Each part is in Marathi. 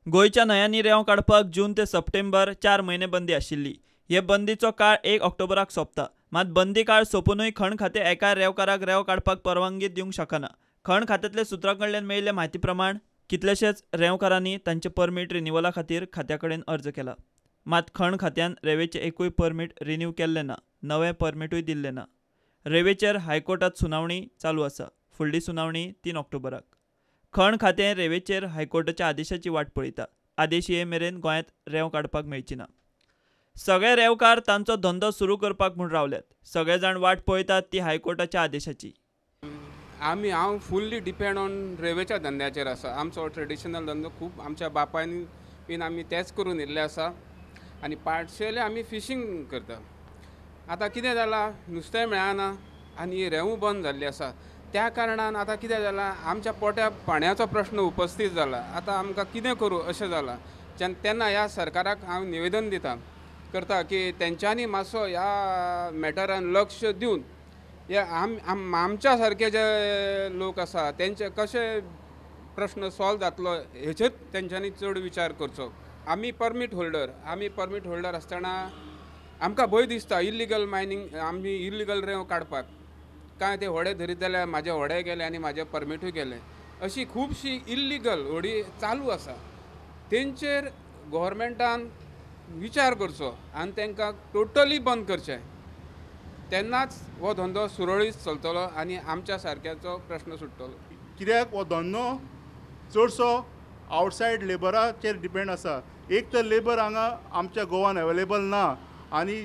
गोयच्या न्हंयांनी रेंव काडपाक जून ते सप्टेंबर 4 म्हयने बंदी आशिल्ली। हे बंदीचो काळ 1 ऑक्टोबराक सोंपता। मात बंदी काळ सोंपूनय खण खातें एका रेंवकाराक रेंव काडपाक परवानगी दिवंक शकना। खण खात्यांतल्या सुत्रां कडल्यान मेळिल्ल्या म्हायती प्रमाण कितलेशेच रेंवकारांनी तांचे परमीट रिन्यूवला खातीर खात्या कडेन अर्ज केला। मात खण खात्यान रेंवेचें एकूय परमीट रिन्यू केल्लें ना, नवें परमीटूय दिल्लें ना। रेंवेचेर हायकोर्टात सुनावणी चालू आसा। फुडली सुनावणी 3 ऑक्टोबराक। खण खातें रेंवेचेर हायकोर्टाच्या आदेशाची वाट पळयता। आदेश ये मेरेन गोंयांत रेंव काडपाक मेळची ना। सगळे रेंवकार तांचो धंदो सुरू करपाक म्हूण रावल्यात। सगळे जाण वाट पळयतात ती हायकोर्टाच्या आदेशाची। हांव फुल्ली डिपेंड ऑन रेंवेच्या धंद्याचेर आसा। आमचो ट्रेडिशनल धंदो खूब आमच्या बापायनी बीन आमी तेच करून येयल्ले आसा आनी पार्शियली आमी फिशींग करता। आतां कितें जालां, नुस्तें मेळना आनी रेंवू बंद जाल्ली आसा। त्या कारणान आतां कितें जालां, आमच्या पोट्या पाण्याचो प्रश्न उपस्थित जाला। आतां आमकां कितें करूं अशें जालां। तेन्ना ह्या सरकाराक हांव निवेदन करता की तेंच्यांनी मातसो ह्या मॅटरान लक्ष दिवन हे आमच्या सारके जे लोक आसा तेंचे कशे प्रश्न सॉल्व जातलो हेचेर तेंच्यांनी चड विचार करचो। आमी परमीट होल्डर आसतना आमकां भंय दिसता इल्लिगल मायनींग, आमी इल्लिगल रेंव काडपाक। काय ते व्हडे धरीत जाल्यार म्हाजे व्हडे गेले आनी म्हाजे परमीटूय गेले। अशी खुबशी इल्लिगल व्हडी चालू आसा। तेंचेर गव्हर्मेंटान विचार करचो आनी तांकां टोटली बंद करचें। तेन्नाच हो धंदो सुरळीत चलतलो आनी आमच्या सारक्याचो प्रश्न सुट्टलो। कित्याक हो धंदो चडसो आवटसायड लेबराचेर डिपेंड आसा। एक तर लेबर हांगा आमच्या गोवान अवेलेबल ना आनी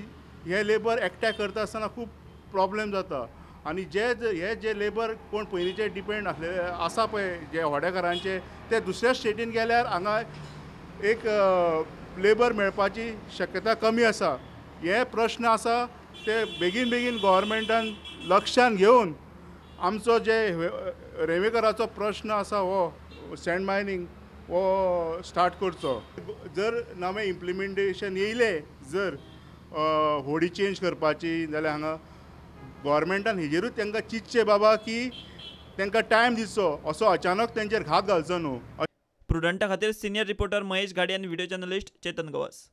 हे लेबर एकठांय करता आसतना खूब प्रॉब्लेम जाता। आनी जे लेबर कोण पयलींचे डिपेंड आसा पळय जे व्हडेकारांचे, ते दुसऱ्या स्टेटीन गेल्यार हांगा एक लेबर मेळपाची शक्यता कमी आसा। हे प्रश्न आसा ते बेगीन गव्हर्मेंटान लक्षांत घेवन आमचो जे रेंवेकाराचो प्रश्न आसा हो सँड मायनींग हो स्टार्ट करचो। जर नवें इम्प्लिमेंटेशन येयलें, जर होडी चेंज करपाची, जाल्यार हांगा गव्हर्मेंटान हेजेरूच तांकां चिंतचें बाबा की तांकां टायम दिवचो, असो अचानक तांचेर घात घालचो न्हू। प्रुडंटा खातीर सिनियर रिपोर्टर महेश घाडी आनी व्हिडिओ जर्नलिस्ट चेतन गवास।